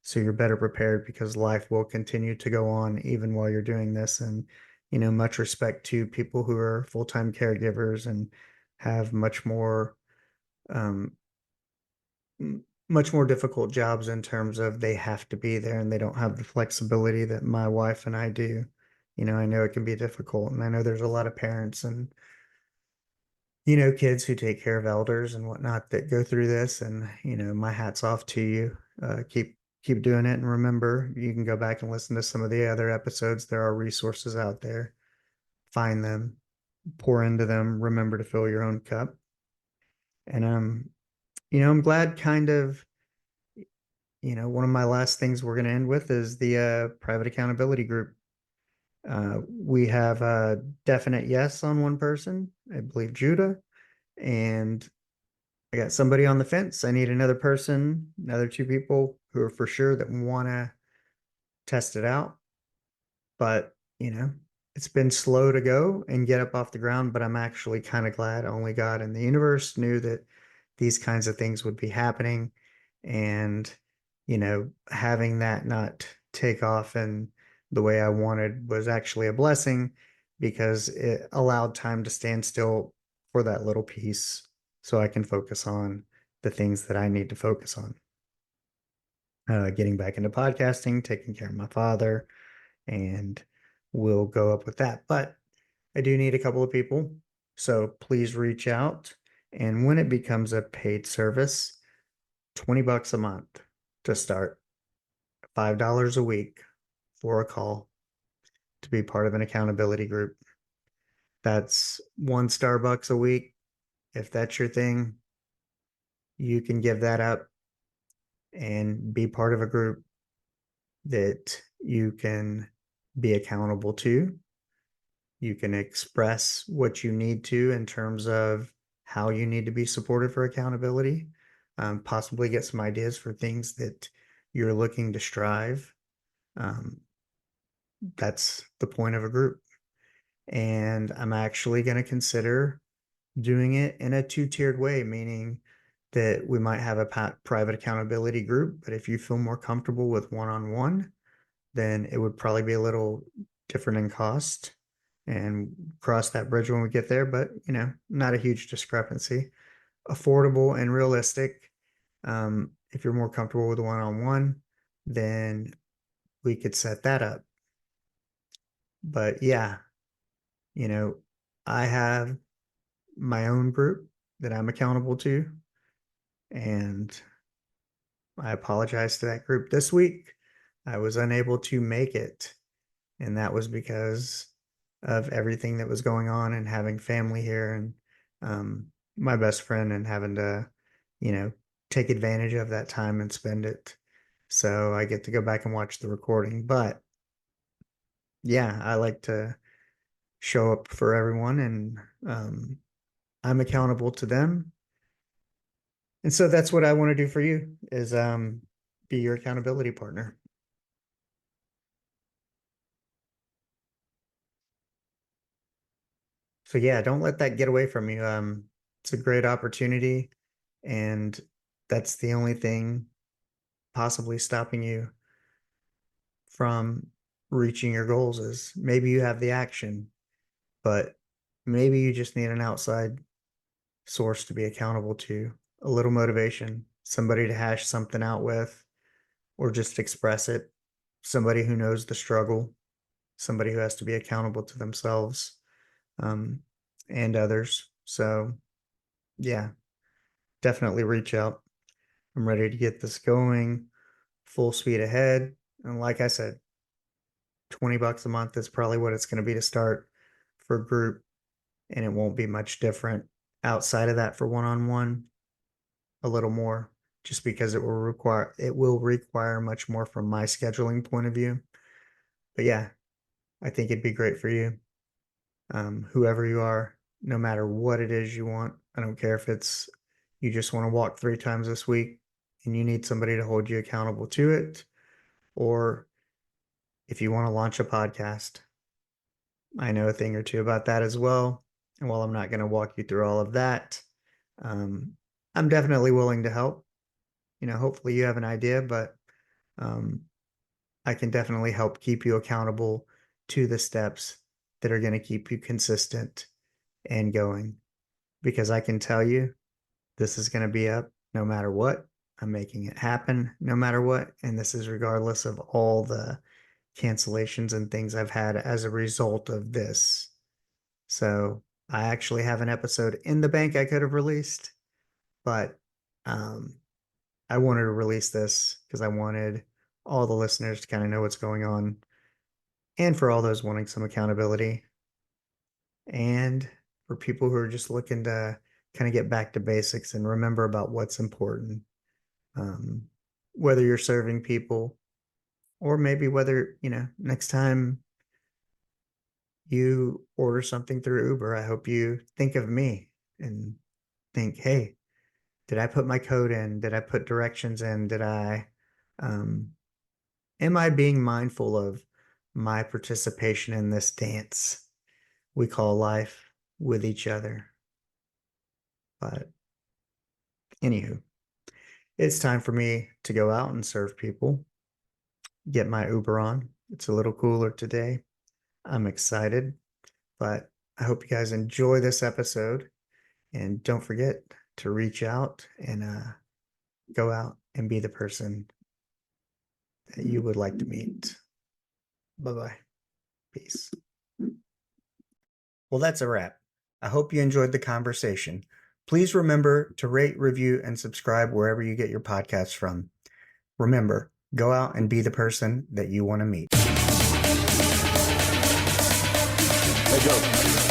So you're better prepared because life will continue to go on even while you're doing this. And, you know, much respect to people who are full-time caregivers and have um, much more difficult jobs in terms of they have to be there and they don't have the flexibility that my wife and I do. You know, I know it can be difficult, and I know there's a lot of parents and kids who take care of elders and whatnot that go through this. And, my hat's off to you. Keep doing it. And remember, you can go back and listen to some of the other episodes. There are resources out there. Find them, pour into them. Remember to fill your own cup. And I'm glad kind of, one of my last things we're going to end with is the private accountability group. We have a definite yes on one person, I believe Judah, and I got somebody on the fence. I need another person, another two people who are for sure that want to test it out. But, it's been slow to go and get up off the ground, but I'm actually kind of glad only God and the universe knew that these kinds of things would be happening. And, having that not take off in the way I wanted was actually a blessing because it allowed time to stand still for that little piece so I can focus on the things that I need to focus on. Getting back into podcasting, taking care of my father, and we'll go up with that. But I do need a couple of people. So please reach out. And when it becomes a paid service, 20 bucks a month to start, $5 a week for a call to be part of an accountability group. That's one Starbucks a week. If that's your thing, you can give that up and be part of a group that you can be accountable to. You can express what you need to in terms of how you need to be supported for accountability, possibly get some ideas for things that you're looking to strive. Um, that's the point of a group. And I'm actually going to consider doing it in a two-tiered way, meaning that we might have a private accountability group, but if you feel more comfortable with one-on-one, then it would probably be a little different in cost and cross that bridge when we get there, but not a huge discrepancy. Affordable and realistic. If you're more comfortable with one-on-one, then we could set that up. But yeah, I have my own group that I'm accountable to, and I apologize to that group this week. I was unable to make it, and that was because of everything that was going on and having family here and my best friend and having to, you know, take advantage of that time and spend it. So I get to go back and watch the recording. But yeah, I like to show up for everyone and I'm accountable to them. And so that's what I want to do for you is be your accountability partner. So yeah, don't let that get away from you. It's a great opportunity, and that's the only thing possibly stopping you from reaching your goals is maybe you have the action, but maybe you just need an outside source to be accountable to, a little motivation, somebody to hash something out with, or just express it, somebody who knows the struggle, somebody who has to be accountable to themselves um, and others. So yeah, definitely reach out. I'm ready to get this going full speed ahead. And like I said, $20 a month is probably what it's going to be to start for group, and it won't be much different outside of that for one-on-one. A little more, just because it will require much more from my scheduling point of view. But yeah, I think it'd be great for you. Whoever you are, no matter what it is you want. I don't care if it's you just want to walk 3 times this week and you need somebody to hold you accountable to it, or if you want to launch a podcast. I know a thing or two about that as well. And while I'm not going to walk you through all of that, I'm definitely willing to help. Hopefully you have an idea, but I can definitely help keep you accountable to the steps that are going to keep you consistent and going. Because I can tell you, this is going to be up no matter what. I'm making it happen no matter what. And this is regardless of all the cancellations and things I've had as a result of this. So I actually have an episode in the bank I could have released, but I wanted to release this because I wanted all the listeners to kind of know what's going on, and for all those wanting some accountability, and for people who are just looking to kind of get back to basics and remember about what's important. Whether you're serving people, or maybe whether, next time you order something through Uber, I hope you think of me and think, hey, did I put my code in? Did I put directions in? Am I being mindful of my participation in this dance we call life with each other? But anywho, it's time for me to go out and serve people, get my Uber on. It's a little cooler today. I'm excited, but I hope you guys enjoy this episode, and don't forget to reach out and go out and be the person that you would like to meet. Bye-bye. Peace. Well, that's a wrap. I hope you enjoyed the conversation. Please remember to rate, review, and subscribe wherever you get your podcasts from. Remember, go out and be the person that you want to meet. Let go.